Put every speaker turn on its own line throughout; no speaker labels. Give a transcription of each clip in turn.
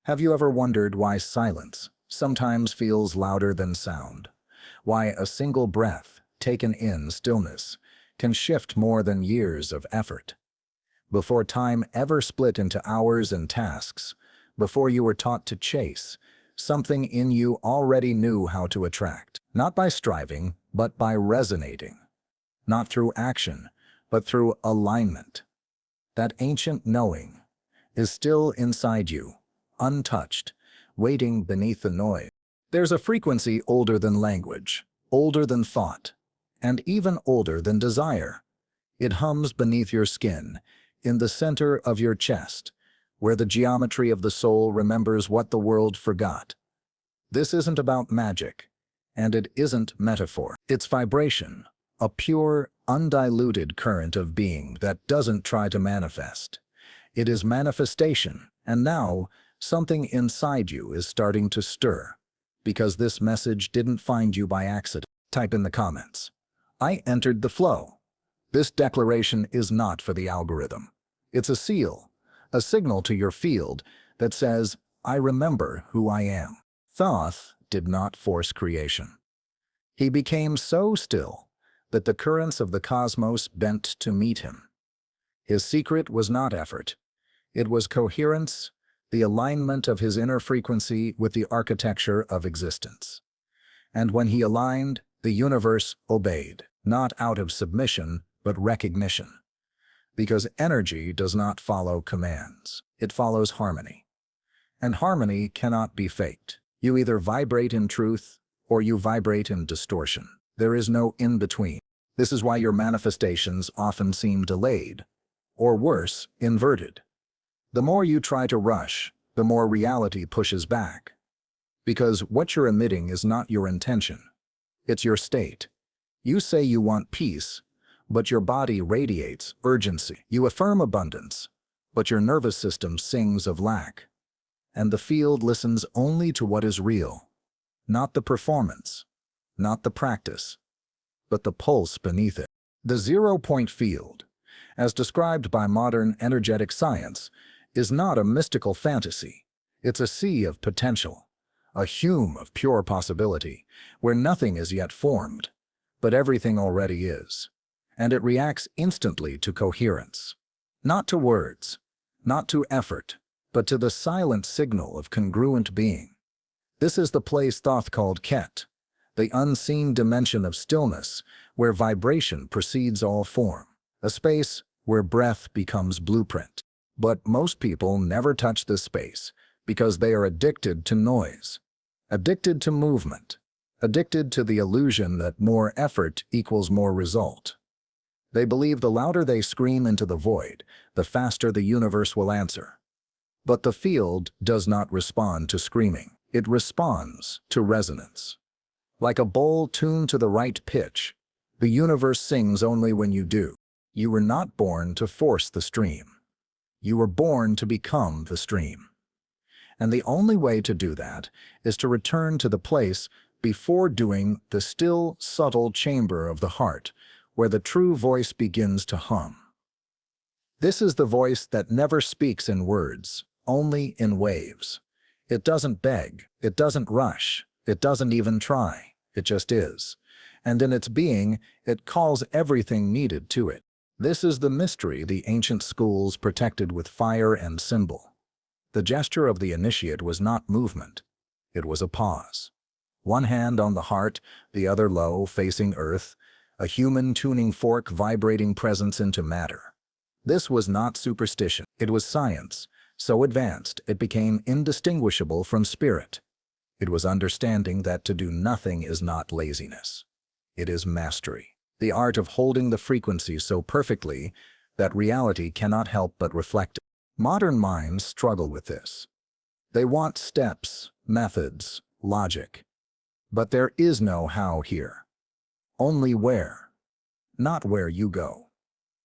Have you ever wondered why silence sometimes feels louder than sound? Why a single breath, taken in stillness, can shift more than years of effort? Before time ever split into hours and tasks, before you were taught to chase, something in you already knew how to attract. Not by striving, but by resonating. Not through action, but through alignment. That ancient knowing is still inside you, untouched, waiting beneath the noise. There's a frequency older than language, older than thought, and even older than desire. It hums beneath your skin, in the center of your chest, where the geometry of the soul remembers what the world forgot. This isn't about magic, and it isn't metaphor. It's vibration, a pure, undiluted current of being that doesn't try to manifest. It is manifestation, and now, something inside you is starting to stir, because this message didn't find you by accident. Type in the comments, "I entered the flow." This declaration is not for the algorithm. It's a seal, a signal to your field that says, "I remember who I am." Thoth did not force creation. He became so still that the currents of the cosmos bent to meet him. His secret was not effort. It was coherence, the alignment of his inner frequency with the architecture of existence. And when he aligned, the universe obeyed, not out of submission, but recognition. Because energy does not follow commands. It follows harmony. And harmony cannot be faked. You either vibrate in truth, or you vibrate in distortion. There is no in-between. This is why your manifestations often seem delayed, or worse, inverted. The more you try to rush, the more reality pushes back. Because what you're emitting is not your intention. It's your state. You say you want peace, but your body radiates urgency. You affirm abundance, but your nervous system sings of lack. And the field listens only to what is real, not the performance, not the practice, but the pulse beneath it. The zero-point field, as described by modern energetic science, is not a mystical fantasy. It's a sea of potential, a Hume of pure possibility, where nothing is yet formed, but everything already is. And it reacts instantly to coherence. Not to words, not to effort, but to the silent signal of congruent being. This is the place Thoth called Khet, the unseen dimension of stillness, where vibration precedes all form, a space where breath becomes blueprint. But most people never touch this space because they are addicted to noise, addicted to movement, addicted to the illusion that more effort equals more result. They believe the louder they scream into the void, the faster the universe will answer. But the field does not respond to screaming. It responds to resonance. Like a bowl tuned to the right pitch, the universe sings only when you do. You were not born to force the stream. You were born to become the stream. And the only way to do that is to return to the place before doing the still, subtle chamber of the heart, where the true voice begins to hum. This is the voice that never speaks in words, only in waves. It doesn't beg, it doesn't rush, it doesn't even try, it just is. And in its being, it calls everything needed to it. This is the mystery the ancient schools protected with fire and symbol. The gesture of the initiate was not movement. It was a pause. One hand on the heart, the other low, facing earth, a human tuning fork vibrating presence into matter. This was not superstition. It was science, so advanced it became indistinguishable from spirit. It was understanding that to do nothing is not laziness. It is mastery. The art of holding the frequency so perfectly that reality cannot help but reflect it. Modern minds struggle with this. They want steps, methods, logic. But there is no how here. Only where. Not where you go,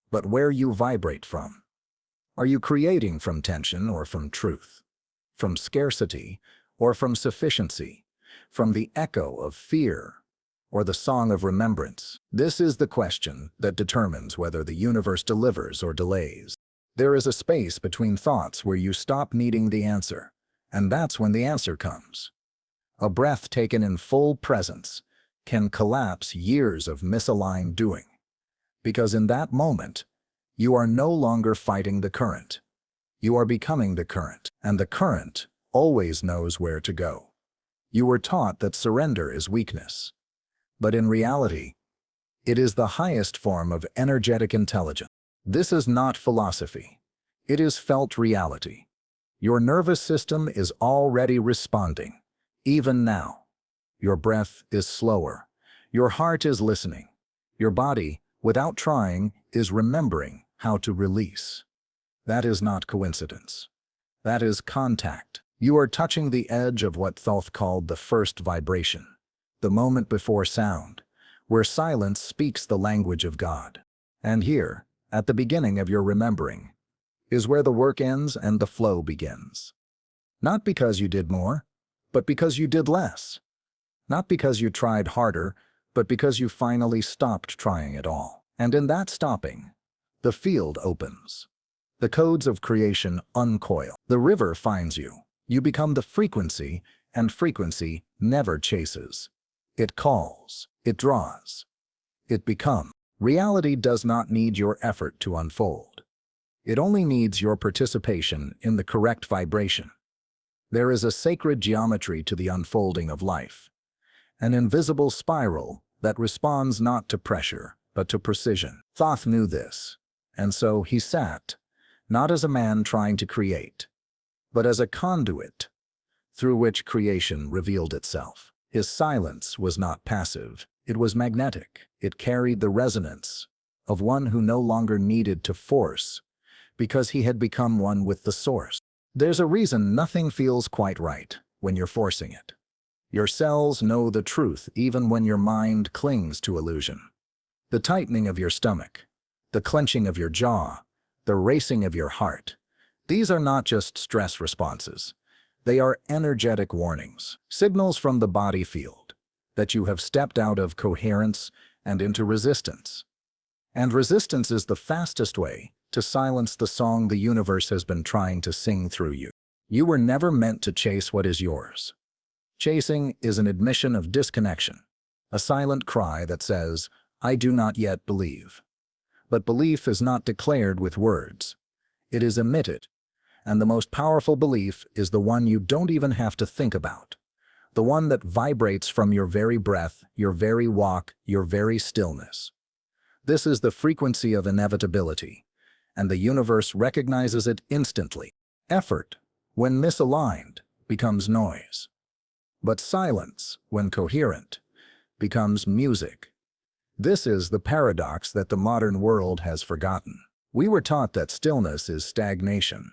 but where you vibrate from. Are you creating from tension or from truth? From scarcity or from sufficiency? From the echo of fear or the song of remembrance? This is the question that determines whether the universe delivers or delays. There is a space between thoughts where you stop needing the answer And that's when the answer comes. A breath taken in full presence can collapse years of misaligned doing. Because in that moment, you are no longer fighting the current. You are becoming the current, and the current always knows where to go. You were taught that surrender is weakness. But in reality, it is the highest form of energetic intelligence. This is not philosophy. It is felt reality. Your nervous system is already responding, even now. Your breath is slower. Your heart is listening. Your body, without trying, is remembering how to release. That is not coincidence. That is contact. You are touching the edge of what Thoth called the first vibration, the moment before sound, where silence speaks the language of God. And here, at the beginning of your remembering, is where the work ends and the flow begins. Not because you did more, but because you did less. Not because you tried harder, but because you finally stopped trying at all. And in that stopping, the field opens. The codes of creation uncoil. The river finds you. You become the frequency, and frequency never chases. It calls. It draws. It becomes. Reality does not need your effort to unfold. It only needs your participation in the correct vibration. There is a sacred geometry to the unfolding of life, an invisible spiral that responds not to pressure, but to precision. Thoth knew this, and so he sat, not as a man trying to create, but as a conduit through which creation revealed itself. His silence was not passive, it was magnetic. It carried the resonance of one who no longer needed to force, because he had become one with the source. There's a reason nothing feels quite right when you're forcing it. Your cells know the truth even when your mind clings to illusion. The tightening of your stomach, the clenching of your jaw, the racing of your heart, these are not just stress responses. They are energetic warnings, signals from the body field that you have stepped out of coherence and into resistance. And resistance is the fastest way to silence the song the universe has been trying to sing through you. You were never meant to chase what is yours. Chasing is an admission of disconnection, a silent cry that says, "I do not yet believe." But belief is not declared with words. It is emitted, and the most powerful belief is the one you don't even have to think about, the one that vibrates from your very breath, your very walk, your very stillness. This is the frequency of inevitability, and the universe recognizes it instantly. Effort, when misaligned, becomes noise. But silence, when coherent, becomes music. This is the paradox that the modern world has forgotten. We were taught that stillness is stagnation,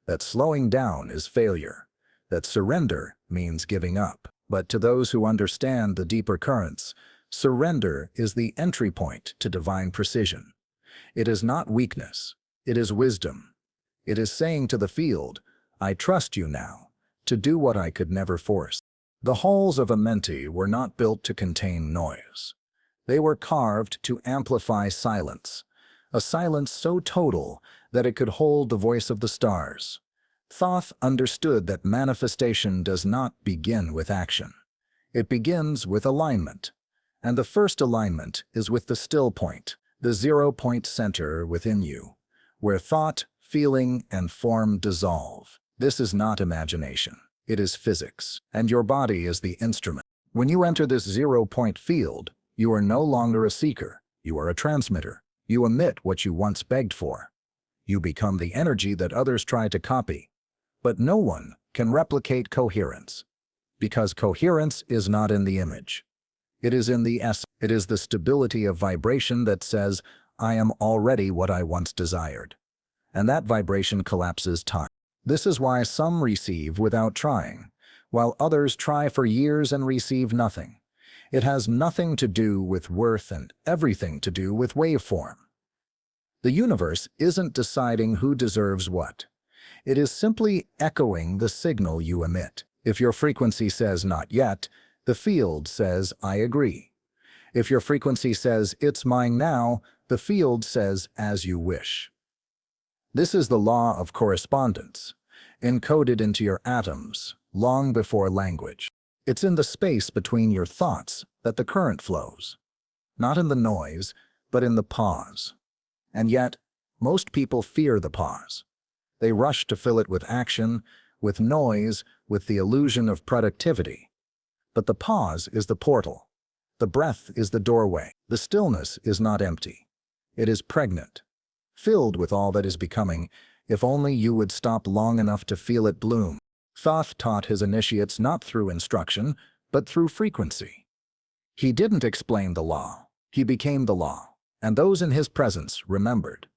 that slowing down is failure, that surrender means giving up. But to those who understand the deeper currents, surrender is the entry point to divine precision. It is not weakness. It is wisdom. It is saying to the field, "I trust you now, to do what I could never force." The Halls of Amenti were not built to contain noise. They were carved to amplify silence, a silence so total that it could hold the voice of the stars. Thoth understood that manifestation does not begin with action. It begins with alignment. And the first alignment is with the still point, the 0-point center within you, where thought, feeling, and form dissolve. This is not imagination. It is physics, and your body is the instrument. When you enter this 0-point field, you are no longer a seeker. You are a transmitter. You emit what you once begged for. You become the energy that others try to copy. But no one can replicate coherence, because coherence is not in the image. It is in the essence. It is the stability of vibration that says, "I am already what I once desired." And that vibration collapses time. This is why some receive without trying, while others try for years and receive nothing. It has nothing to do with worth and everything to do with waveform. The universe isn't deciding who deserves what. It is simply echoing the signal you emit. If your frequency says "not yet," the field says "I agree." If your frequency says "it's mine now," the field says "as you wish." This is the law of correspondence. encoded into your atoms, long before language. It's in the space between your thoughts that the current flows, not in the noise, but in the pause. And yet, most people fear the pause. They rush to fill it with action, with noise, with the illusion of productivity. But the pause is the portal. The breath is the doorway. The stillness is not empty. It is pregnant, filled with all that is becoming, if only you would stop long enough to feel it bloom. Thoth taught his initiates not through instruction, but through frequency. He didn't explain the law. He became the law, and those in his presence remembered.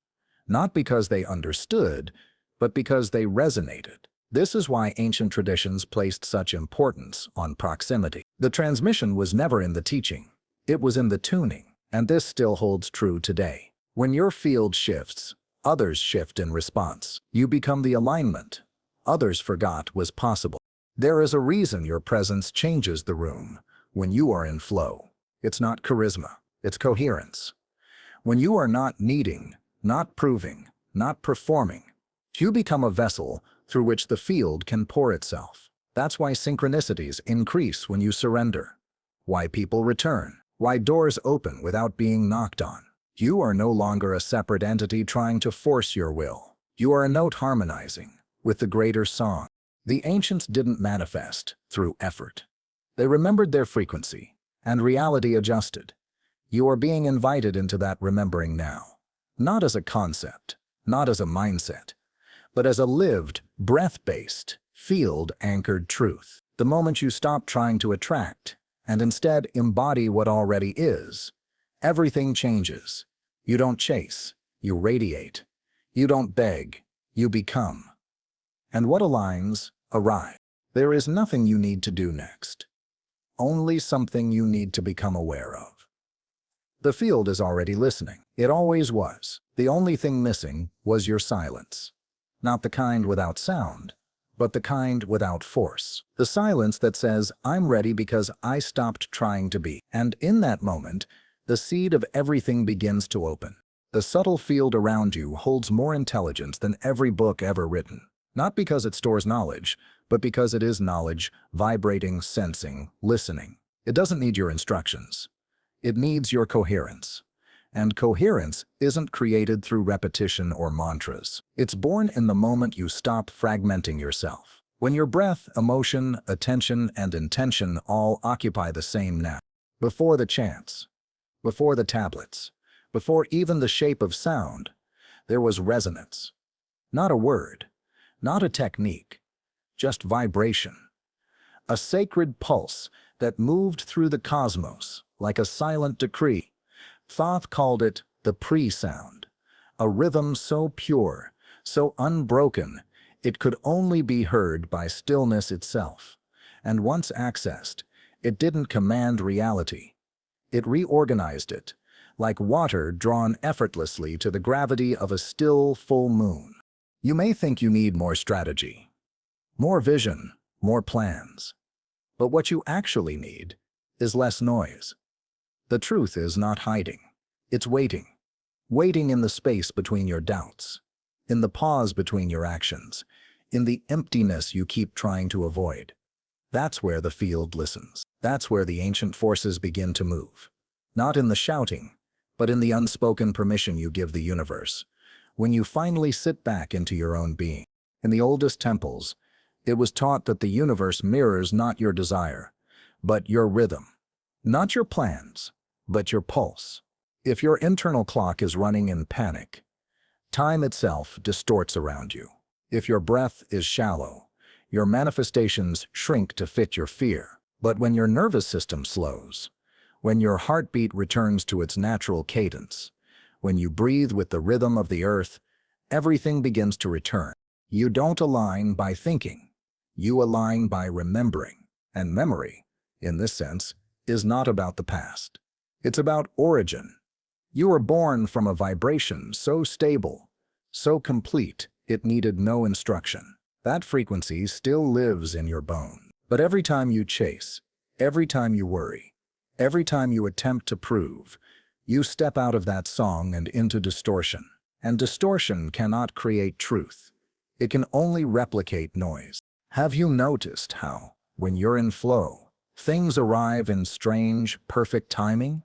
Not because they understood, but because they resonated. This is why ancient traditions placed such importance on proximity. The transmission was never in the teaching. It was in the tuning, and this still holds true today. When your field shifts, others shift in response. You become the alignment others forgot was possible. There is a reason your presence changes the room when you are in flow. It's not charisma, it's coherence. When you are not needing, not proving, not performing, you become a vessel through which the field can pour itself. That's why synchronicities increase when you surrender. Why people return. Why doors open without being knocked on. You are no longer a separate entity trying to force your will. You are a note harmonizing with the greater song. The ancients didn't manifest through effort. They remembered their frequency, and reality adjusted. You are being invited into that remembering now. Not as a concept, not as a mindset, but as a lived, breath-based, field-anchored truth. The moment you stop trying to attract, and instead embody what already is, everything changes. You don't chase, you radiate. You don't beg, you become. And what aligns, arrives. There is nothing you need to do next. Only something you need to become aware of. The field is already listening. It always was. The only thing missing was your silence. Not the kind without sound, but the kind without force. The silence that says, I'm ready because I stopped trying to be. And in that moment, the seed of everything begins to open. The subtle field around you holds more intelligence than every book ever written. Not because it stores knowledge, but because it is knowledge, vibrating, sensing, listening. It doesn't need your instructions. It needs your coherence. And coherence isn't created through repetition or mantras. It's born in the moment you stop fragmenting yourself. When your breath, emotion, attention, and intention all occupy the same now. Before the chants, before the tablets, before even the shape of sound, there was resonance. Not a word, not a technique, just vibration. A sacred pulse that moved through the cosmos like a silent decree. Thoth called it the pre-sound, a rhythm so pure, so unbroken, it could only be heard by stillness itself. And once accessed, it didn't command reality. It reorganized it, like water drawn effortlessly to the gravity of a still, full moon. You may think you need more strategy, more vision, more plans. But what you actually need is less noise. The truth is not hiding. It's waiting. Waiting in the space between your doubts, in the pause between your actions, in the emptiness you keep trying to avoid. That's where the field listens. That's where the ancient forces begin to move. Not in the shouting, but in the unspoken permission you give the universe. When you finally sit back into your own being. In the oldest temples, it was taught that the universe mirrors not your desire, but your rhythm. Not your plans, but your pulse. If your internal clock is running in panic, time itself distorts around you. If your breath is shallow, your manifestations shrink to fit your fear. But when your nervous system slows, when your heartbeat returns to its natural cadence, when you breathe with the rhythm of the earth, everything begins to return. You don't align by thinking. You align by remembering. And memory, in this sense, is not about the past. It's about origin. You were born from a vibration so stable, so complete, it needed no instruction. That frequency still lives in your bone. But every time you chase, every time you worry, every time you attempt to prove, you step out of that song and into distortion. And distortion cannot create truth. It can only replicate noise. Have you noticed how, when you're in flow, things arrive in strange, perfect timing?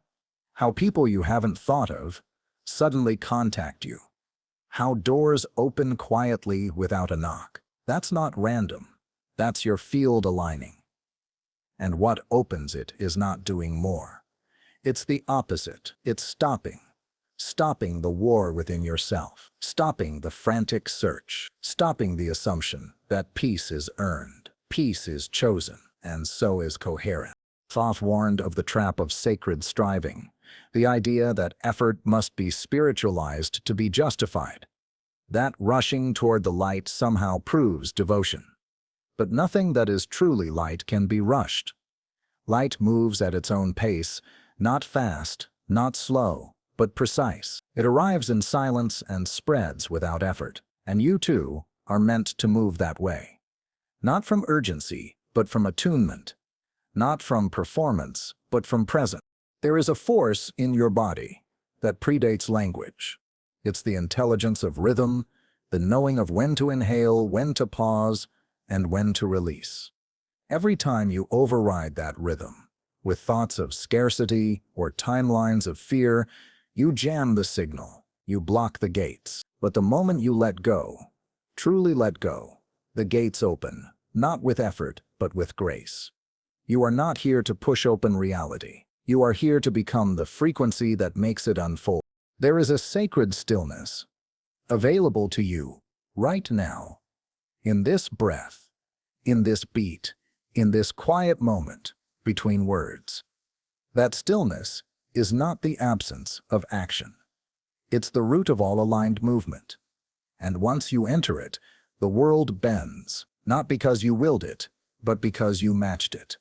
How people you haven't thought of suddenly contact you? How doors open quietly without a knock? That's not random. That's your field aligning. And what opens it is not doing more. It's the opposite. It's stopping. Stopping the war within yourself. Stopping the frantic search. Stopping the assumption that peace is earned, peace is chosen, and so is coherent. Thoth warned of the trap of sacred striving, the idea that effort must be spiritualized to be justified. That rushing toward the light somehow proves devotion. But nothing that is truly light can be rushed. Light moves at its own pace, not fast, not slow, but precise. It arrives in silence and spreads without effort, and you too are meant to move that way. Not from urgency, but from attunement. Not from performance, but from presence. There is a force in your body that predates language. It's the intelligence of rhythm, the knowing of when to inhale, when to pause, and when to release. Every time you override that rhythm, with thoughts of scarcity or timelines of fear, you jam the signal, you block the gates. But the moment you let go, truly let go, the gates open, not with effort, but with grace. You are not here to push open reality. You are here to become the frequency that makes it unfold. There is a sacred stillness available to you right now, in this breath, in this beat, in this quiet moment between words. That stillness is not the absence of action. It's the root of all aligned movement. And once you enter it, the world bends, not because you willed it, but because you matched it.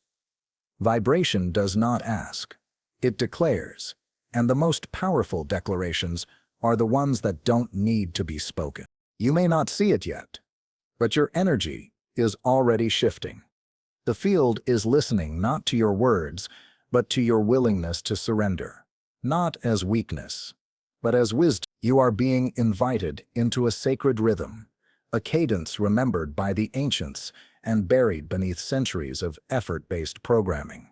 Vibration does not ask. It declares, and the most powerful declarations are the ones that don't need to be spoken. You may not see it yet, but your energy is already shifting. The field is listening not to your words, but to your willingness to surrender. Not as weakness, but as wisdom. You are being invited into a sacred rhythm, a cadence remembered by the ancients and buried beneath centuries of effort-based programming.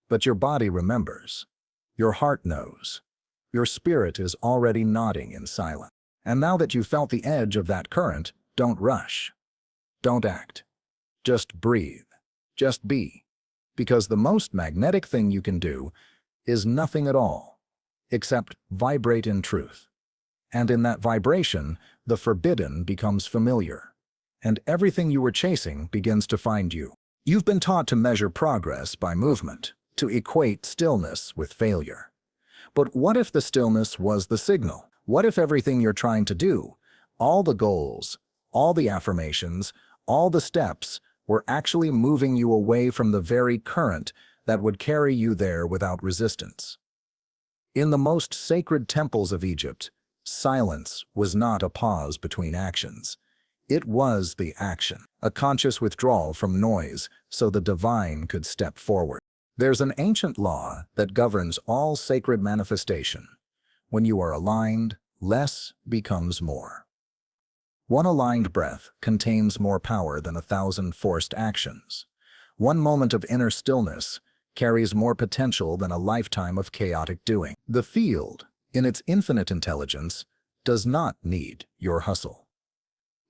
But your body remembers. Your heart knows. Your spirit is already nodding in silence. And now that you've felt the edge of that current, don't rush. Don't act. Just breathe. Just be. Because the most magnetic thing you can do is nothing at all, except vibrate in truth. And in that vibration, the forbidden becomes familiar. And everything you were chasing begins to find you. You've been taught to measure progress by movement, to equate stillness with failure. But what if the stillness was the signal? What if everything you're trying to do, all the goals, all the affirmations, all the steps, were actually moving you away from the very current that would carry you there without resistance? In the most sacred temples of Egypt, silence was not a pause between actions. It was the action, a conscious withdrawal from noise so the divine could step forward. There's an ancient law that governs all sacred manifestation. When you are aligned, less becomes more. One aligned breath contains more power than 1,000 forced actions. One moment of inner stillness carries more potential than a lifetime of chaotic doing. The field, in its infinite intelligence, does not need your hustle.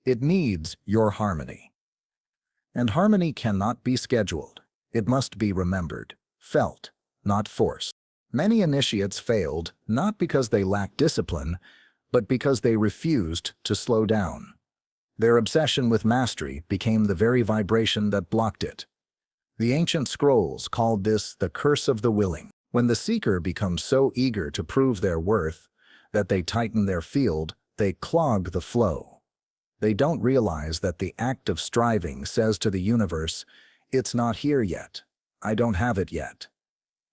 It needs your harmony. And harmony cannot be scheduled. It must be remembered, felt, not forced. Many initiates failed not because they lacked discipline, but because they refused to slow down. Their obsession with mastery became the very vibration that blocked it. The ancient scrolls called this the curse of the willing. When the seeker becomes so eager to prove their worth that they tighten their field, they clog the flow. They don't realize that the act of striving says to the universe, "It's not here yet. I don't have it yet."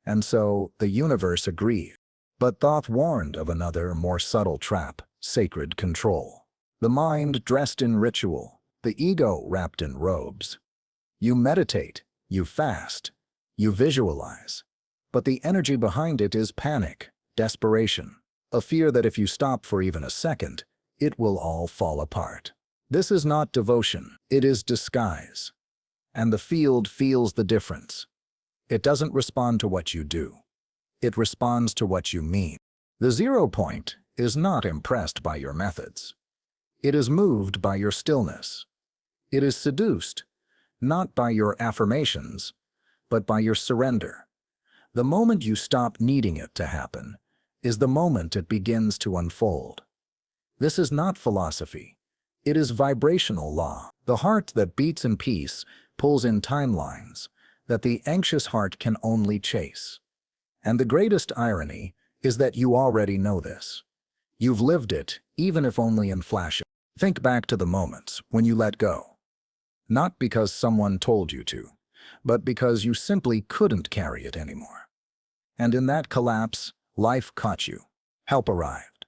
And so the universe agreed. But Thoth warned of another, more subtle trap: sacred control. The mind dressed in ritual, the ego wrapped in robes. You meditate, you fast, you visualize. But the energy behind it is panic, desperation, a fear that if you stop for even a second, it will all fall apart. This is not devotion, it is disguise. And the field feels the difference. It doesn't respond to what you do. It responds to what you mean. The 0 point is not impressed by your methods. It is moved by your stillness. It is seduced, not by your affirmations, but by your surrender. The moment you stop needing it to happen is the moment it begins to unfold. This is not philosophy. It is vibrational law. The heart that beats in peace pulls in timelines that the anxious heart can only chase. And the greatest irony is that you already know this. You've lived it, even if only in flashes. Think back to the moments when you let go. Not because someone told you to, but because you simply couldn't carry it anymore. And in that collapse, life caught you. Help arrived.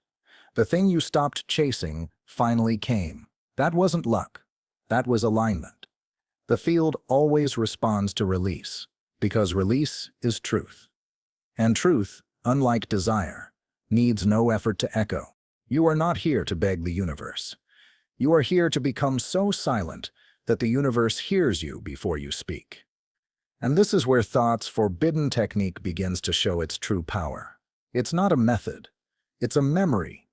The thing you stopped chasing finally came. That wasn't luck. That was alignment. The field always responds to release, because release is truth. And truth, unlike desire, needs no effort to echo. You are not here to beg the universe. You are here to become so silent that the universe hears you before you speak. And this is where Thoth's forbidden technique begins to show its true power. It's not a method. It's a memory.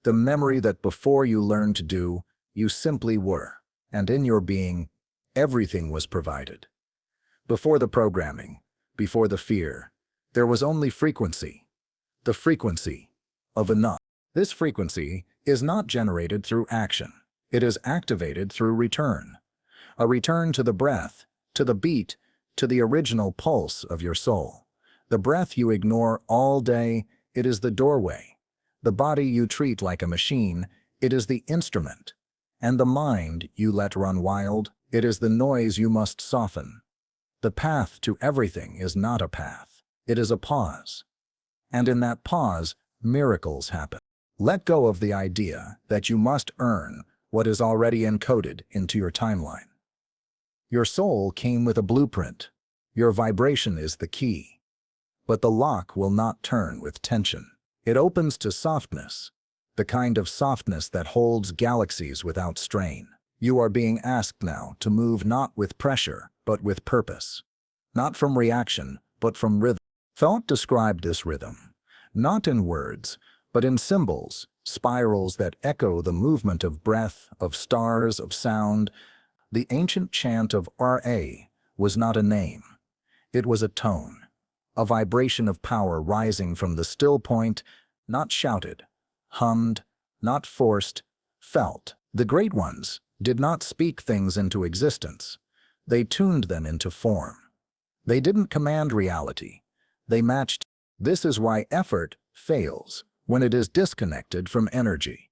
The memory that before you learned to do, you simply were. And in your being, everything was provided. Before the programming, before the fear, there was only frequency. The frequency of enough. This frequency is not generated through action. It is activated through return. A return to the breath, to the beat, to the original pulse of your soul. The breath you ignore all day, it is the doorway. The body you treat like a machine, it is the instrument. And the mind you let run wild, it is the noise you must soften. The path to everything is not a path. It is a pause. And in that pause, miracles happen. Let go of the idea that you must earn what is already encoded into your timeline. Your soul came with a blueprint. Your vibration is the key. But the lock will not turn with tension. It opens to softness, the kind of softness that holds galaxies without strain. You are being asked now to move not with pressure, but with purpose. Not from reaction, but from rhythm. Thoth described this rhythm, not in words, but in symbols, spirals that echo the movement of breath, of stars, of sound. The ancient chant of Ra was not a name. It was a tone, a vibration of power rising from the still point, not shouted, hummed, not forced, felt. The great ones did not speak things into existence. They tuned them into form. They didn't command reality. They matched. This is why effort fails when it is disconnected from energy.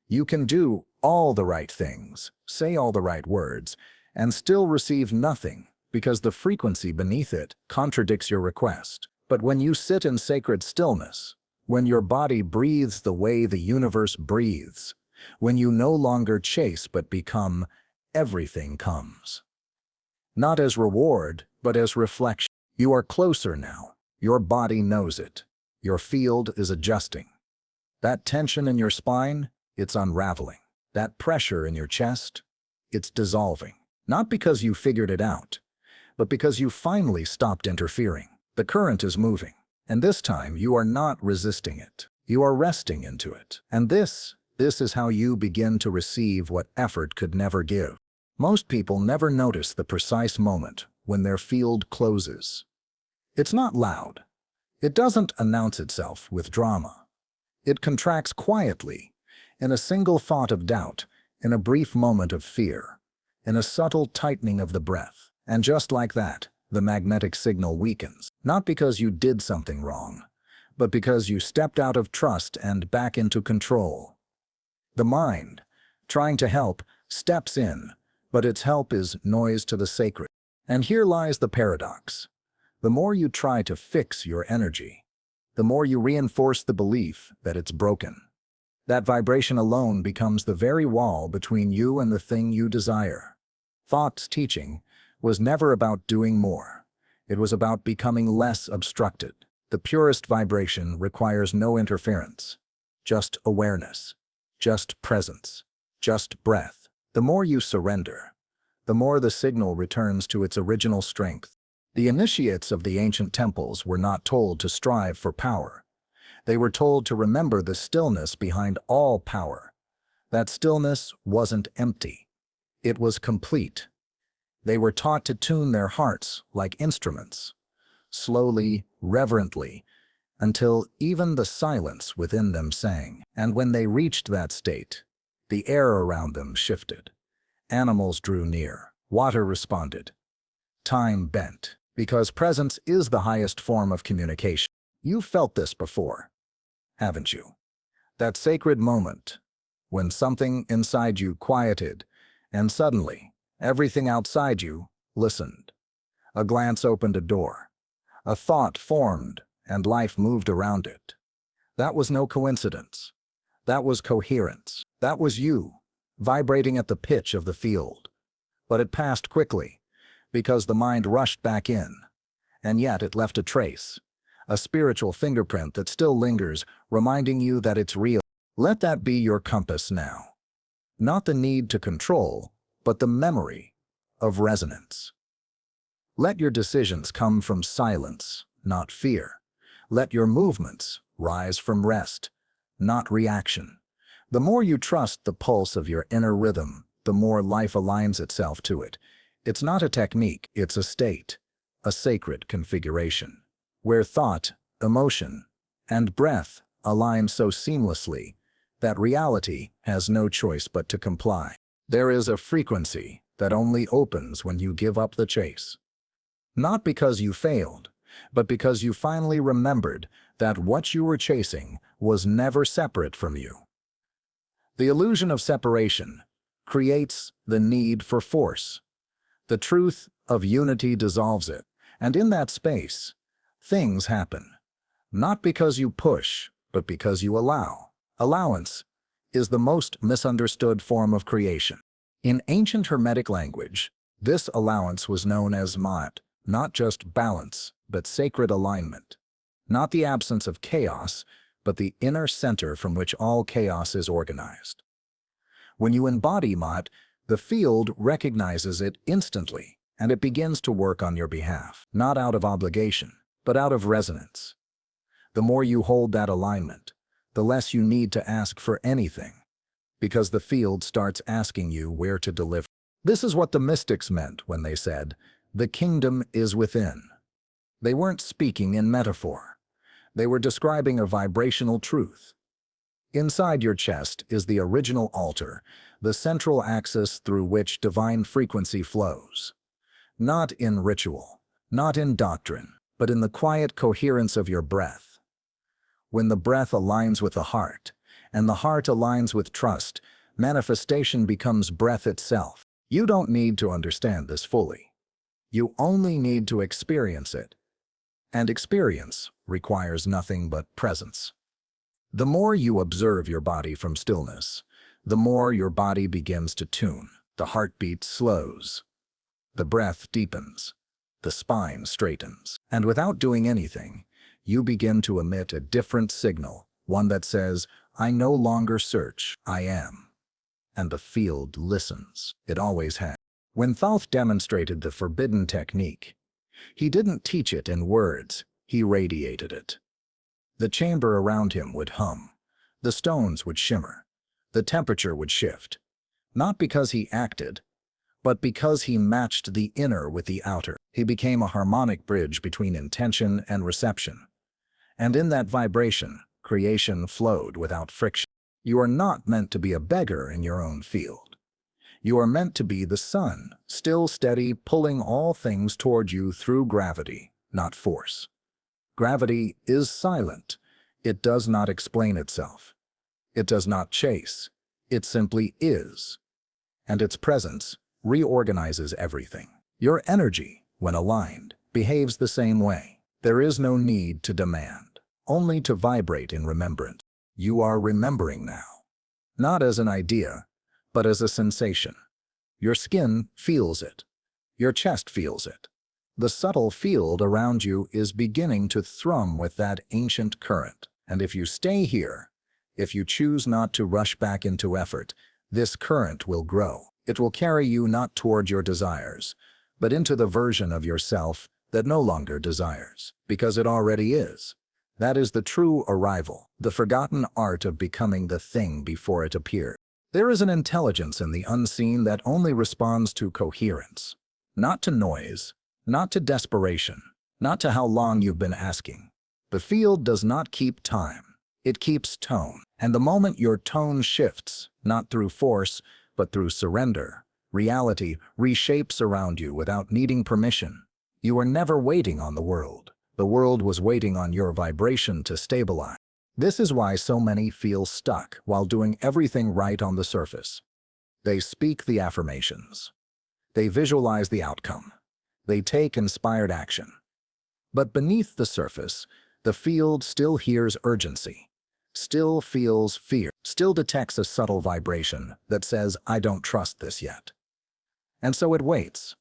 You can do all the right things, say all the right words, and still receive nothing because the frequency beneath it contradicts your request. But when you sit in sacred stillness, when your body breathes the way the universe breathes, when you no longer chase but become, everything comes. Not as reward, but as reflection. You are closer now. Your body knows it. Your field is adjusting. That tension in your spine, it's unraveling. That pressure in your chest, it's dissolving. Not because you figured it out, but because you finally stopped interfering. The current is moving, and this time you are not resisting it. You are resting into it. And this is how you begin to receive what effort could never give. Most people never notice the precise moment when their field closes. It's not loud. It doesn't announce itself with drama. It contracts quietly, in a single thought of doubt, in a brief moment of fear, in a subtle tightening of the breath. And just like that, the magnetic signal weakens. Not because you did something wrong, but because you stepped out of trust and back into control. The mind, trying to help, steps in, but its help is noise to the sacred. And here lies the paradox. The more you try to fix your energy, the more you reinforce the belief that it's broken. That vibration alone becomes the very wall between you and the thing you desire. Thoth's teaching was never about doing more. It was about becoming less obstructed. The purest vibration requires no interference, just awareness, just presence, just breath. The more you surrender, the more the signal returns to its original strength. The initiates of the ancient temples were not told to strive for power. They were told to remember the stillness behind all power. That stillness wasn't empty. It was complete. They were taught to tune their hearts like instruments, slowly, reverently, until even the silence within them sang. And when they reached that state, the air around them shifted. Animals drew near. Water responded. Time bent. Because presence is the highest form of communication. You've felt this before, haven't you? That sacred moment when something inside you quieted and suddenly everything outside you listened. A glance opened a door. A thought formed and life moved around it. That was no coincidence. That was coherence. That was you, vibrating at the pitch of the field. But it passed quickly, because the mind rushed back in. And yet it left a trace, a spiritual fingerprint that still lingers, reminding you that it's real. Let that be your compass now. Not the need to control, but the memory of resonance. Let your decisions come from silence, not fear. Let your movements rise from rest, not reaction. The more you trust the pulse of your inner rhythm, the more life aligns itself to it. It's not a technique, it's a state, a sacred configuration, where thought, emotion, and breath align so seamlessly that reality has no choice but to comply. There is a frequency that only opens when you give up the chase. Not because you failed, but because you finally remembered that what you were chasing was never separate from you. The illusion of separation creates the need for force. The truth of unity dissolves it, and in that space, things happen. Not because you push, but because you allow. Allowance is the most misunderstood form of creation. In ancient Hermetic language, this allowance was known as Ma'at, not just balance, but sacred alignment. Not the absence of chaos, but the inner center from which all chaos is organized. When you embody Ma'at, the field recognizes it instantly, and it begins to work on your behalf, not out of obligation, but out of resonance. The more you hold that alignment, the less you need to ask for anything, because the field starts asking you where to deliver. This is what the mystics meant when they said, "The kingdom is within." They weren't speaking in metaphor. They were describing a vibrational truth. Inside your chest is the original altar, the central axis through which divine frequency flows. Not in ritual, not in doctrine, but in the quiet coherence of your breath. When the breath aligns with the heart, and the heart aligns with trust, manifestation becomes breath itself. You don't need to understand this fully. You only need to experience it. And experience requires nothing but presence. The more you observe your body from stillness, the more your body begins to tune. The heartbeat slows. The breath deepens. The spine straightens. And without doing anything, you begin to emit a different signal, one that says, "I no longer search, I am." And the field listens. It always has. When Thoth demonstrated the forbidden technique, he didn't teach it in words, he radiated it. The chamber around him would hum. The stones would shimmer. The temperature would shift. Not because he acted, but because he matched the inner with the outer. He became a harmonic bridge between intention and reception. And in that vibration, creation flowed without friction. You are not meant to be a beggar in your own field. You are meant to be the sun, still steady, pulling all things toward you through gravity, not force. Gravity is silent. It does not explain itself. It does not chase. It simply is. And its presence reorganizes everything. Your energy, when aligned, behaves the same way. There is no need to demand, only to vibrate in remembrance. You are remembering now. Not as an idea, but as a sensation. Your skin feels it. Your chest feels it. The subtle field around you is beginning to thrum with that ancient current. And if you stay here, if you choose not to rush back into effort, this current will grow. It will carry you not toward your desires, but into the version of yourself that no longer desires, because it already is. That is the true arrival, the forgotten art of becoming the thing before it appears. There is an intelligence in the unseen that only responds to coherence, not to noise, not to desperation, not to how long you've been asking. The field does not keep time, it keeps tone. And the moment your tone shifts, not through force, but through surrender, reality reshapes around you without needing permission. You are never waiting on the world. The world was waiting on your vibration to stabilize. This is why so many feel stuck while doing everything right on the surface. They speak the affirmations. They visualize the outcome. They take inspired action. But beneath the surface, the field still hears urgency, still feels fear, still detects a subtle vibration that says, I don't trust this yet. And so it waits,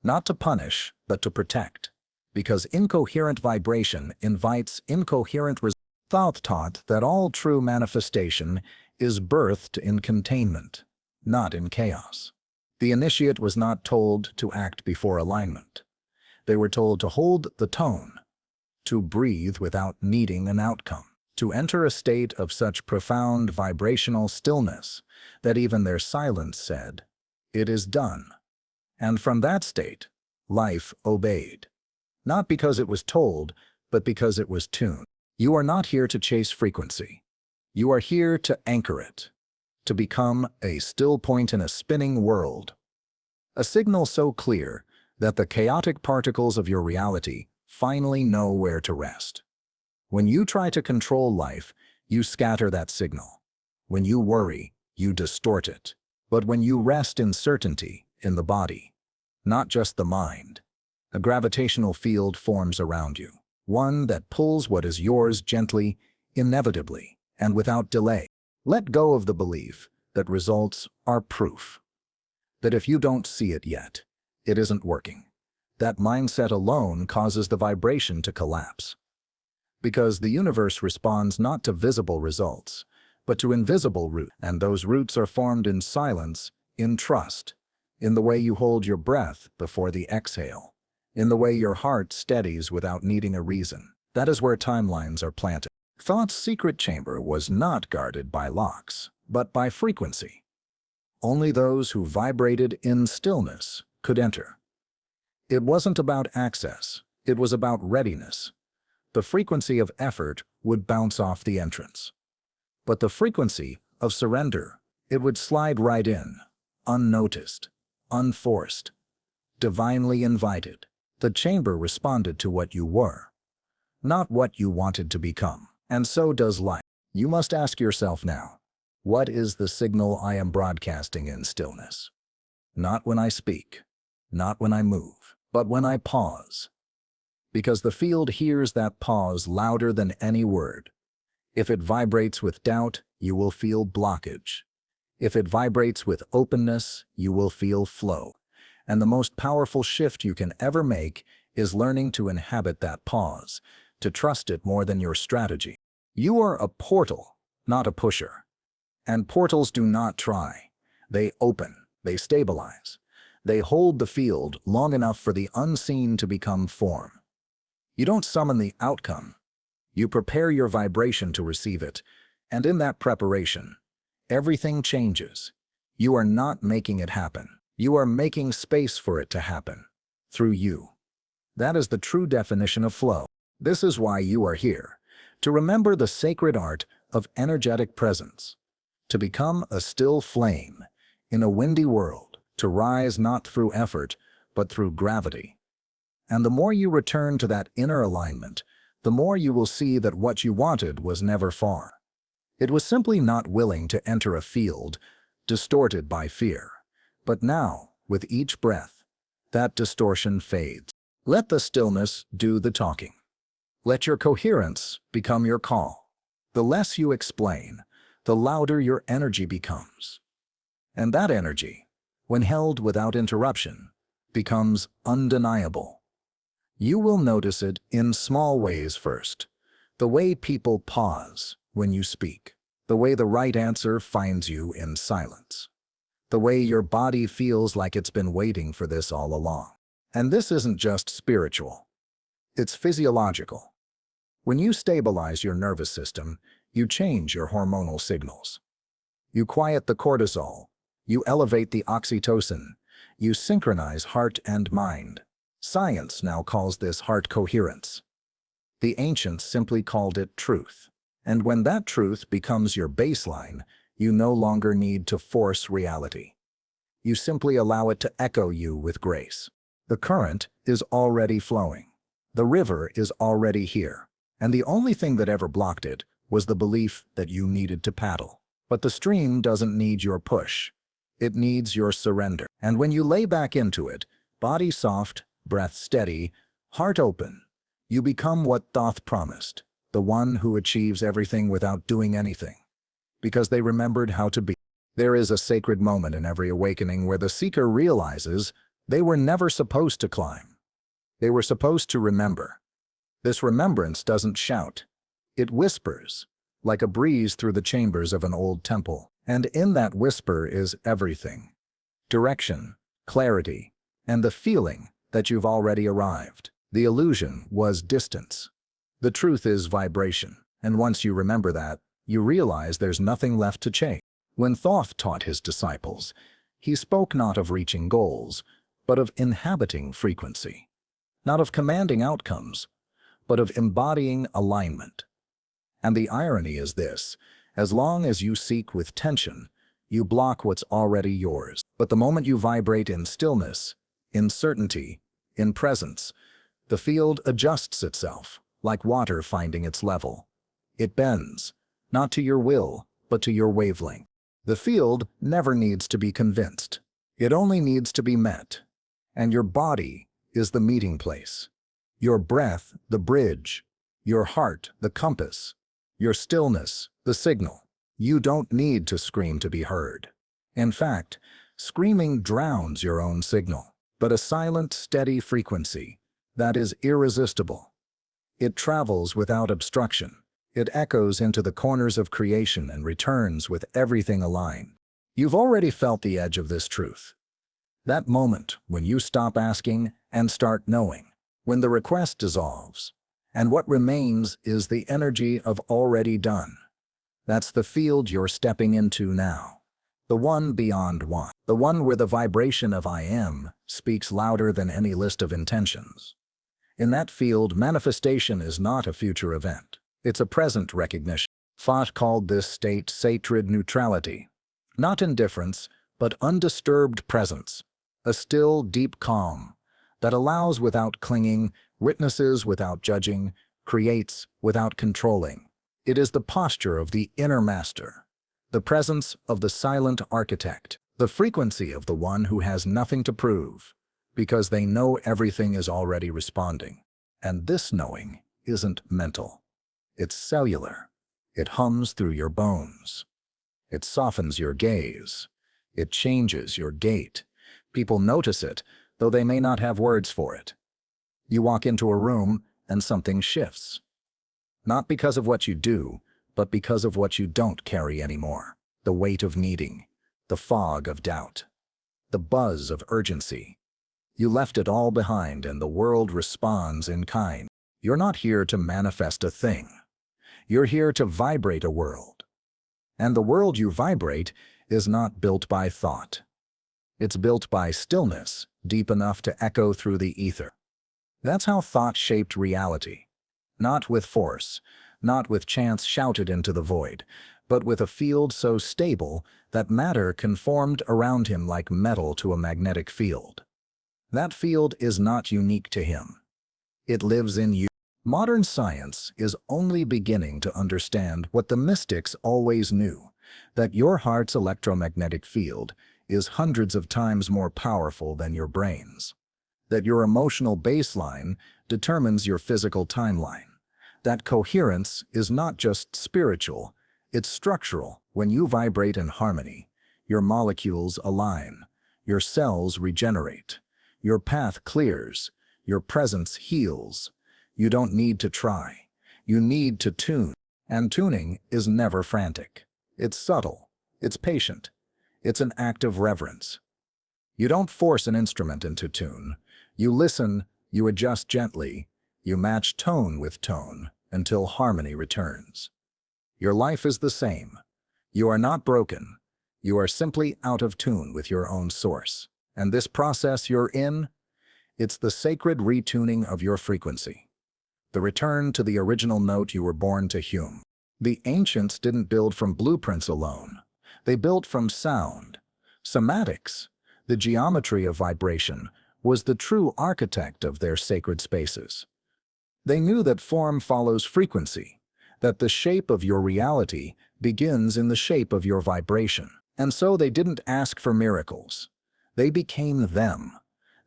not to punish, but to protect, because incoherent vibration invites incoherent results. Thoth taught that all true manifestation is birthed in containment, not in chaos. The initiate was not told to act before alignment. They were told to hold the tone, to breathe without needing an outcome, to enter a state of such profound vibrational stillness that even their silence said, "It is done." And from that state, life obeyed. Not because it was told, but because it was tuned. You are not here to chase frequency. You are here to anchor it, to become a still point in a spinning world. A signal so clear that the chaotic particles of your reality finally know where to rest. When you try to control life, you scatter that signal. When you worry, you distort it. But when you rest in certainty, in the body, not just the mind, a gravitational field forms around you, one that pulls what is yours gently, inevitably, and without delay. Let go of the belief that results are proof, that if you don't see it yet, it isn't working. That mindset alone causes the vibration to collapse. Because the universe responds not to visible results, but to invisible roots. And those roots are formed in silence, in trust, in the way you hold your breath before the exhale, in the way your heart steadies without needing a reason. That is where timelines are planted. Thought's secret chamber was not guarded by locks, but by frequency. Only those who vibrated in stillness could enter. It wasn't about access, it was about readiness. The frequency of effort would bounce off the entrance. But the frequency of surrender, it would slide right in, unnoticed, unforced, divinely invited. The chamber responded to what you were, not what you wanted to become. And so does life. You must ask yourself now, what is the signal I am broadcasting in stillness? Not when I speak, not when I move, but when I pause. Because the field hears that pause louder than any word. If it vibrates with doubt, you will feel blockage. If it vibrates with openness, you will feel flow. And the most powerful shift you can ever make is learning to inhabit that pause, to trust it more than your strategy. You are a portal, not a pusher. And portals do not try. They open, they stabilize. They hold the field long enough for the unseen to become form. You don't summon the outcome. You prepare your vibration to receive it, and in that preparation, everything changes. You are not making it happen. You are making space for it to happen, through you. That is the true definition of flow. This is why you are here, to remember the sacred art of energetic presence, to become a still flame in a windy world, to rise not through effort, but through gravity. And the more you return to that inner alignment, the more you will see that what you wanted was never far. It was simply not willing to enter a field distorted by fear. But now, with each breath, that distortion fades. Let the stillness do the talking. Let your coherence become your call. The less you explain, the louder your energy becomes. And that energy, when held without interruption, becomes undeniable. You will notice it in small ways first. The way people pause when you speak. The way the right answer finds you in silence. The way your body feels like it's been waiting for this all along. And this isn't just spiritual. It's physiological. When you stabilize your nervous system, you change your hormonal signals. You quiet the cortisol. You elevate the oxytocin. You synchronize heart and mind. Science now calls this heart coherence. The ancients simply called it truth. And when that truth becomes your baseline, you no longer need to force reality. You simply allow it to echo you with grace. The current is already flowing. The river is already here. And the only thing that ever blocked it was the belief that you needed to paddle. But the stream doesn't need your push. It needs your surrender. And when you lay back into it, body soft, breath steady, heart open, you become what Thoth promised, the one who achieves everything without doing anything. Because they remembered how to be. There is a sacred moment in every awakening where the seeker realizes they were never supposed to climb. They were supposed to remember. This remembrance doesn't shout. It whispers, like a breeze through the chambers of an old temple. And in that whisper is everything. Direction, clarity, and the feeling that you've already arrived. The illusion was distance. The truth is vibration. And once you remember that, you realize there's nothing left to chase. When Thoth taught his disciples, he spoke not of reaching goals, but of inhabiting frequency. Not of commanding outcomes, but of embodying alignment. And the irony is this: as long as you seek with tension, you block what's already yours. But the moment you vibrate in stillness, in certainty, in presence, the field adjusts itself, like water finding its level. It bends, not to your will, but to your wavelength. The field never needs to be convinced. It only needs to be met. And your body is the meeting place. Your breath, the bridge. Your heart, the compass. Your stillness, the signal. You don't need to scream to be heard. In fact, screaming drowns your own signal. But a silent, steady frequency, that is irresistible. It travels without obstruction. It echoes into the corners of creation and returns with everything aligned. You've already felt the edge of this truth. That moment when you stop asking and start knowing. When the request dissolves, and what remains is the energy of already done. That's the field you're stepping into now. The one beyond one. The one where the vibration of I am speaks louder than any list of intentions. In that field, manifestation is not a future event. It's a present recognition. Thoth called this state sacred neutrality. Not indifference, but undisturbed presence. A still, deep calm that allows without clinging, witnesses without judging, creates without controlling. It is the posture of the inner master, the presence of the silent architect, the frequency of the one who has nothing to prove, because they know everything is already responding. And this knowing isn't mental. It's cellular. It hums through your bones. It softens your gaze. It changes your gait. People notice it, though they may not have words for it. You walk into a room and something shifts. Not because of what you do, but because of what you don't carry anymore. The weight of needing, the fog of doubt, the buzz of urgency. You left it all behind and the world responds in kind. You're not here to manifest a thing. You're here to vibrate a world. And the world you vibrate is not built by thought. It's built by stillness, deep enough to echo through the ether. That's how thought shaped reality. Not with force, not with chance shouted into the void, but with a field so stable that matter conformed around him like metal to a magnetic field. That field is not unique to him. It lives in you. Modern science is only beginning to understand what the mystics always knew, that your heart's electromagnetic field is hundreds of times more powerful than your brain's, that your emotional baseline determines your physical timeline, that coherence is not just spiritual, it's structural. When you vibrate in harmony, your molecules align, your cells regenerate, your path clears, your presence heals. You don't need to try. You need to tune. And tuning is never frantic. It's subtle. It's patient. It's an act of reverence. You don't force an instrument into tune. You listen, you adjust gently, you match tone with tone until harmony returns. Your life is the same. You are not broken. You are simply out of tune with your own source. And this process you're in, it's the sacred retuning of your frequency. The return to the original note you were born to hum. The ancients didn't build from blueprints alone. They built from sound. Somatics, the geometry of vibration, was the true architect of their sacred spaces. They knew that form follows frequency, that the shape of your reality begins in the shape of your vibration. And so they didn't ask for miracles. They became them.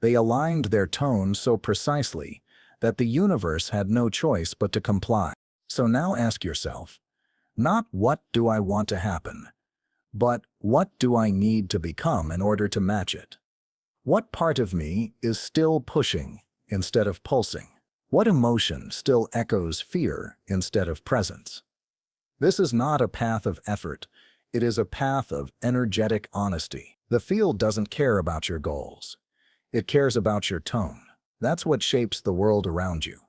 They aligned their tone so precisely that the universe had no choice but to comply. So now ask yourself, not what do I want to happen, but what do I need to become in order to match it? What part of me is still pushing instead of pulsing? What emotion still echoes fear instead of presence? This is not a path of effort. It is a path of energetic honesty. The field doesn't care about your goals. It cares about your tone. That's what shapes the world around you.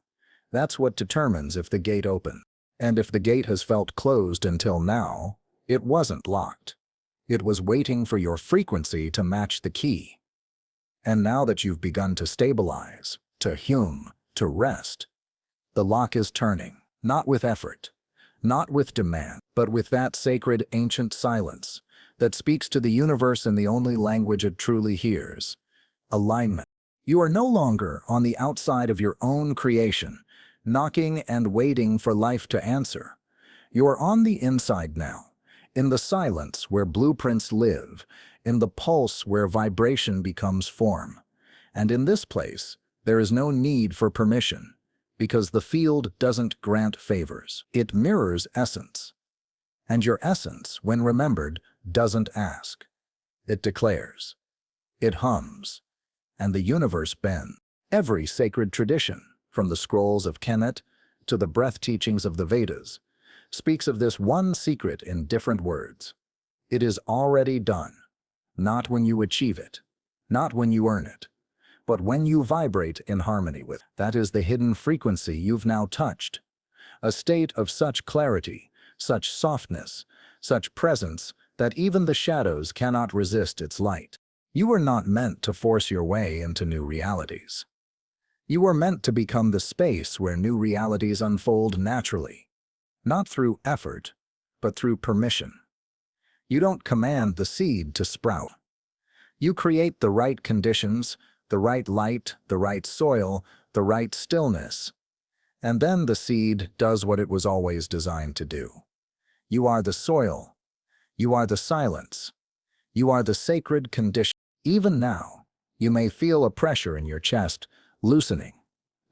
That's what determines if the gate opens. And if the gate has felt closed until now, it wasn't locked. It was waiting for your frequency to match the key. And now that you've begun to stabilize, to hum, to rest, the lock is turning, not with effort, not with demand, but with that sacred ancient silence that speaks to the universe in the only language it truly hears: alignment. You are no longer on the outside of your own creation, knocking and waiting for life to answer. You are on the inside now, in the silence where blueprints live, in the pulse where vibration becomes form. And in this place, there is no need for permission, because the field doesn't grant favors. It mirrors essence. And your essence, when remembered, doesn't ask. It declares. It hums. And the universe bends. Every sacred tradition, from the scrolls of Khet to the breath teachings of the Vedas, speaks of this one secret in different words. It is already done. Not when you achieve it, not when you earn it, but when you vibrate in harmony with. That is the hidden frequency you've now touched. A state of such clarity, such softness, such presence that even the shadows cannot resist its light. You were not meant to force your way into new realities. You were meant to become the space where new realities unfold naturally, not through effort, but through permission. You don't command the seed to sprout. You create the right conditions, the right light, the right soil, the right stillness. And then the seed does what it was always designed to do. You are the soil. You are the silence. You are the sacred condition. Even now, you may feel a pressure in your chest, loosening.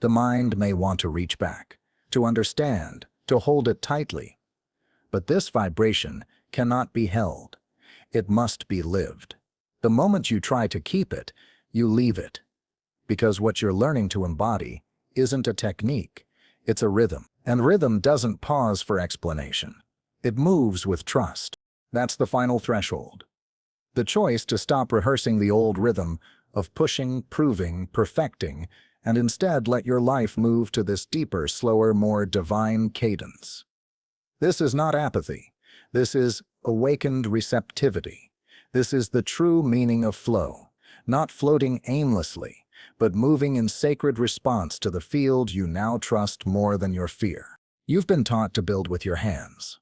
The mind may want to reach back, to understand, to hold it tightly. But this vibration cannot be held. It must be lived. The moment you try to keep it, you leave it. Because what you're learning to embody isn't a technique, it's a rhythm. And rhythm doesn't pause for explanation. It moves with trust. That's the final threshold. The choice to stop rehearsing the old rhythm of pushing, proving, perfecting, and instead let your life move to this deeper, slower, more divine cadence. This is not apathy. This is awakened receptivity. This is the true meaning of flow, not floating aimlessly, but moving in sacred response to the field you now trust more than your fear. You've been taught to build with your hands,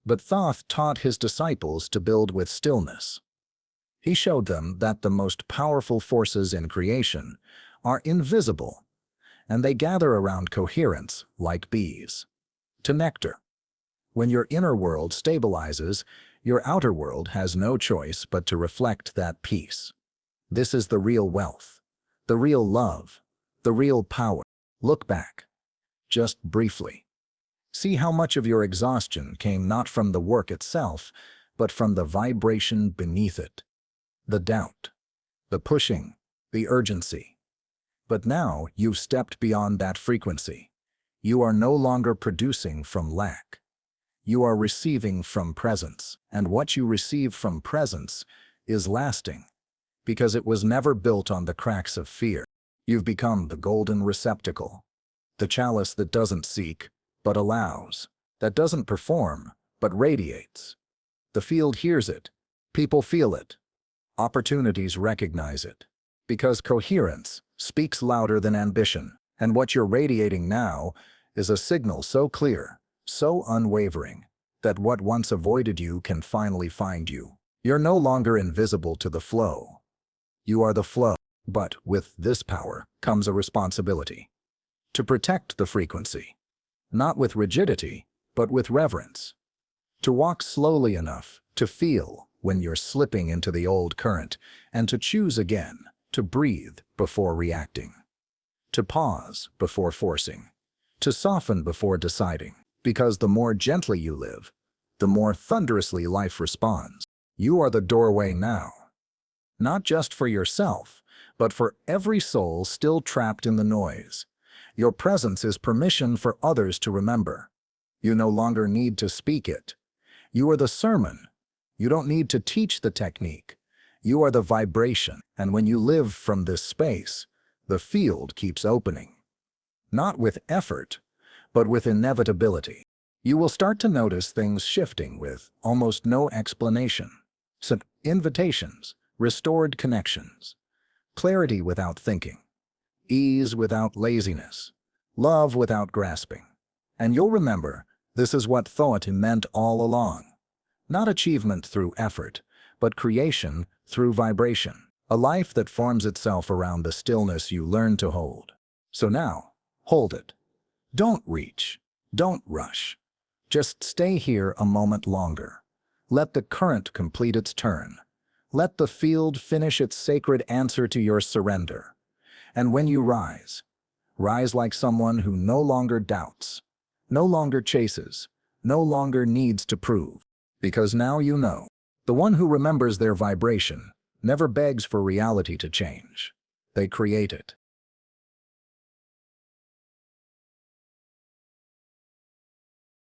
but Thoth taught his disciples to build with stillness. He showed them that the most powerful forces in creation are invisible, and they gather around coherence like bees to nectar. When your inner world stabilizes, your outer world has no choice but to reflect that peace. This is the real wealth, the real love, the real power. Look back, just briefly. See how much of your exhaustion came not from the work itself, but from the vibration beneath it. The doubt, the pushing, the urgency. But now you've stepped beyond that frequency. You are no longer producing from lack. You are receiving from presence, and what you receive from presence is lasting, because it was never built on the cracks of fear. You've become the golden receptacle, the chalice that doesn't seek, but allows, that doesn't perform, but radiates. The field hears it, people feel it, opportunities recognize it, because coherence speaks louder than ambition, and what you're radiating now is a signal so clear, so unwavering, that what once avoided you can finally find you. You're no longer invisible to the flow. You are the flow. But with this power comes a responsibility. To protect the frequency. Not with rigidity, but with reverence. To walk slowly enough to feel when you're slipping into the old current, and to choose again, to breathe before reacting. To pause before forcing. To soften before deciding. Because the more gently you live, the more thunderously life responds. You are the doorway now. Not just for yourself, but for every soul still trapped in the noise. Your presence is permission for others to remember. You no longer need to speak it. You are the sermon. You don't need to teach the technique. You are the vibration, and when you live from this space, the field keeps opening. Not with effort, but with inevitability. You will start to notice things shifting with almost no explanation. Some invitations, restored connections, clarity without thinking, ease without laziness, love without grasping. And you'll remember, this is what Thoth meant all along. Not achievement through effort, but creation through vibration. A life that forms itself around the stillness you learn to hold. So now, hold it. Don't reach. Don't rush. Just stay here a moment longer. Let the current complete its turn. Let the field finish its sacred answer to your surrender. And when you rise, rise like someone who no longer doubts, no longer chases, no longer needs to prove. Because now you know, the one who remembers their vibration never begs for reality to change. They create it.